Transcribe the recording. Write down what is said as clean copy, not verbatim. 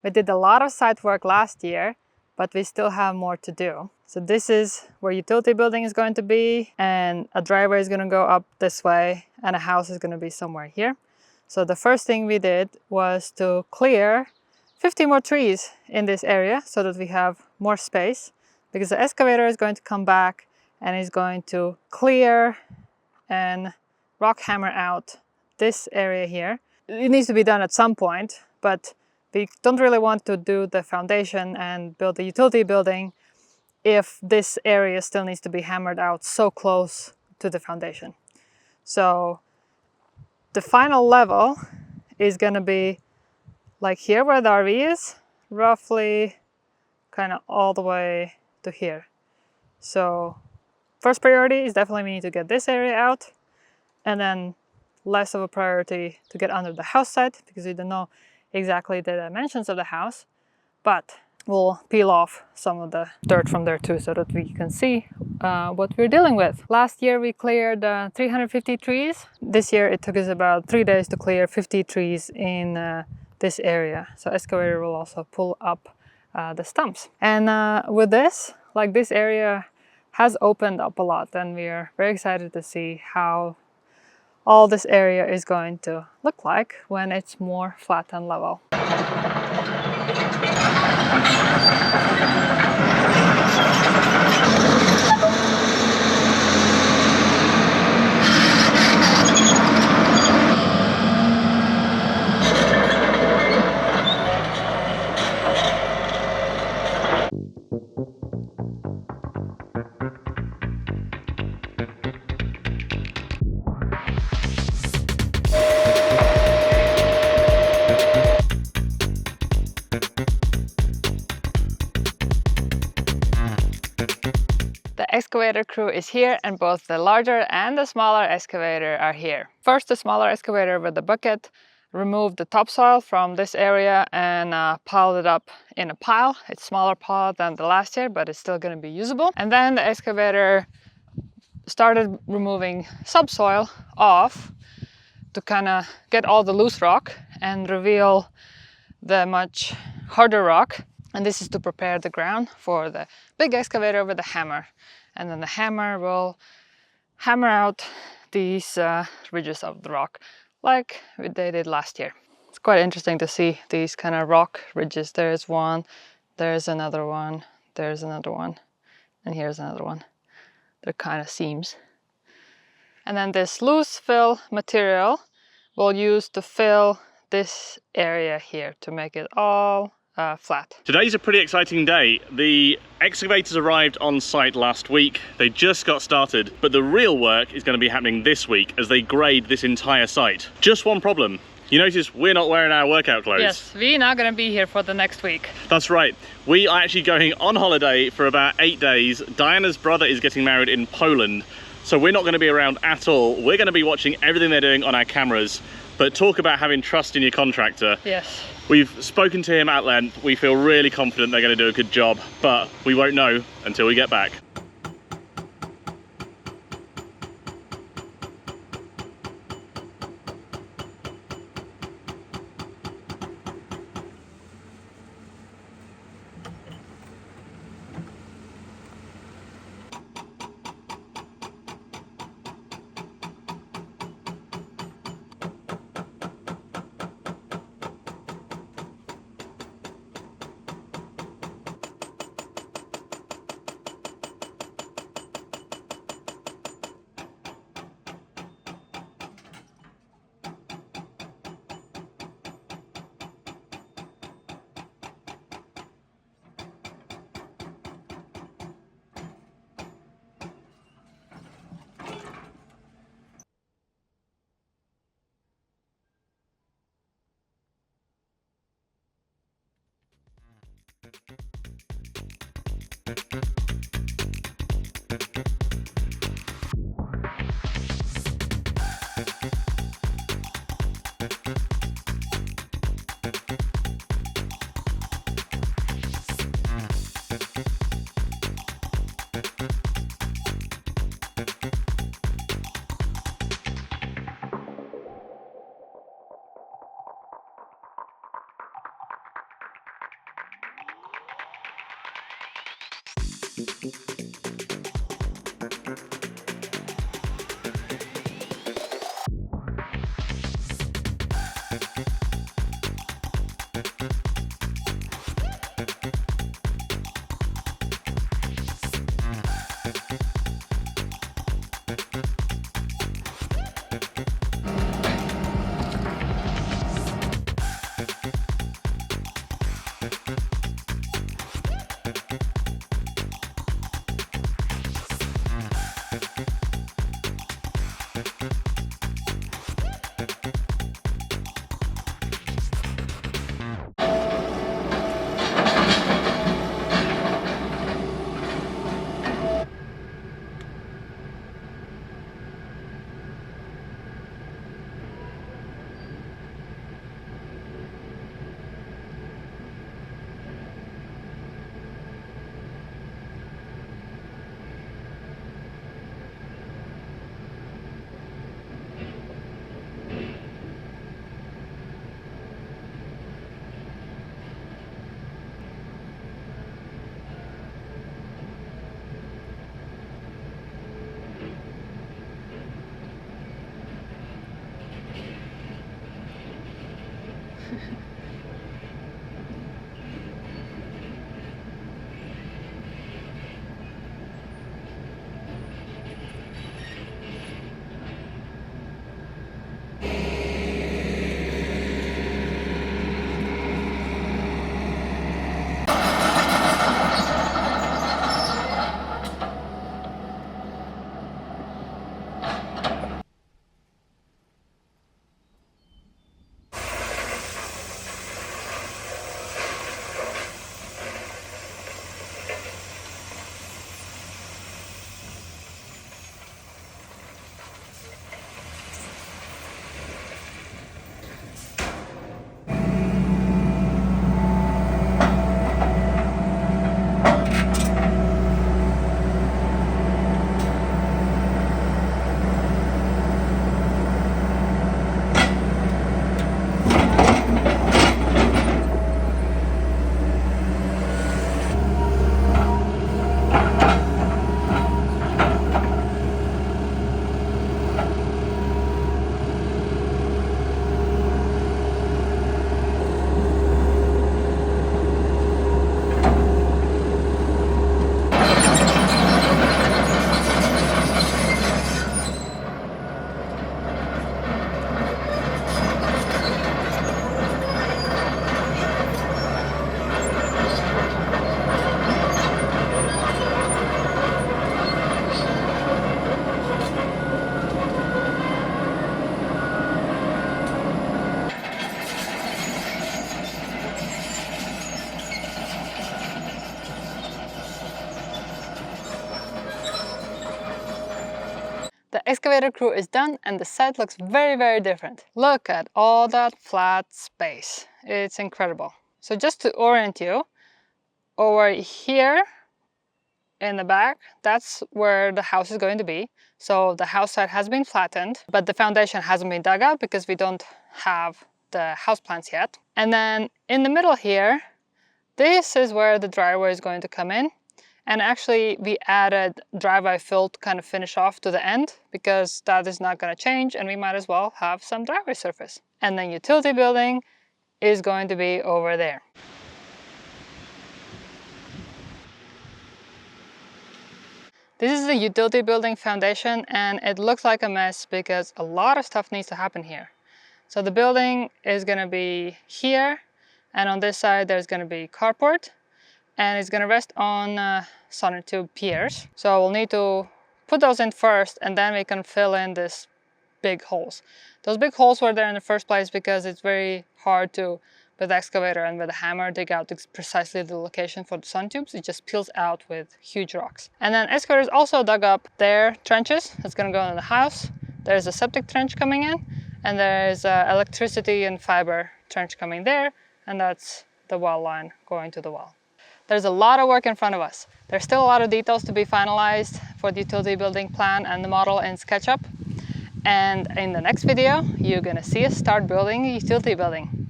We did a lot of site work last year, but we still have more to do. So this is where utility building is going to be, and a driveway is going to go up this way, and a house is going to be somewhere here. So the first thing we did was to clear 50 more trees in this area so that we have more space, because the excavator is going to come back and is going to clear and rock hammer out this area here. It needs to be done at some point, but we don't really want to do the foundation and build the utility building if this area still needs to be hammered out so close to the foundation. So the final level is going to be like here where the RV is, roughly kind of all the way to here. So first priority is definitely we need to get this area out, and then less of a priority to get under the house site because we don't know exactly the dimensions of the house, but we'll peel off some of the dirt from there too so that we can see what we're dealing with. Last year we cleared 350 trees. This year it took us about 3 days to clear 50 trees in this area. So excavator will also pull up the stumps. And with this, like this area has opened up a lot, and we are very excited to see how all this area is going to look like when it's more flat and level. The excavator crew is here, and both the larger and the smaller excavator are here. First, the smaller excavator with the bucket removed the topsoil from this area and piled it up in a pile. It's smaller pile than the last year, but it's still going to be usable. And then the excavator started removing subsoil off to kind of get all the loose rock and reveal the much harder rock. And this is to prepare the ground for the big excavator with the hammer. And then the hammer will hammer out these ridges of the rock like they did last year. It's quite interesting to see these kind of rock ridges. There's one, there's another one, there's another one, and here's another one. They're kind of seams. And then this loose fill material we'll use to fill this area here to make it all flat. Today's a pretty exciting day. The excavators arrived on site last week. They just got started, but the real work is going to be happening this week as they grade this entire site. Just one problem. You notice we're not wearing our workout clothes. Yes, we're not going to be here for the next week. That's right. We are actually going on holiday for about 8 days. Diana's brother is getting married in Poland, so we're not going to be around at all. We're going to be watching everything they're doing on our cameras. But talk about having trust in your contractor. Yes. We've spoken to him at length. We feel really confident they're going to do a good job, but we won't know until we get back. The excavator crew is done and the site looks very, very different. Look at all that flat space. It's incredible. So just to orient you, over here in the back, that's where the house is going to be. So the house site has been flattened, but the foundation hasn't been dug out because we don't have the house plans yet. And then in the middle here, this is where the driveway is going to come in. And actually we added driveway fill to kind of finish off to the end because that is not going to change and we might as well have some driveway surface. And then utility building is going to be over there. This is the utility building foundation and it looks like a mess because a lot of stuff needs to happen here. So the building is going to be here and on this side there's going to be carport. And it's going to rest on sonotube piers. So we'll need to put those in first and then we can fill in these big holes. Those big holes were there in the first place because it's very hard to, with the excavator and with a hammer, dig out precisely the location for the sonotubes. It just peels out with huge rocks. And then excavators also dug up their trenches. That's going to go in the house. There's a septic trench coming in and there's electricity and fiber trench coming there. And that's the well line going to the well. There's a lot of work in front of us. There's still a lot of details to be finalized for the utility building plan and the model in SketchUp. And in the next video, you're gonna see us start building a utility building.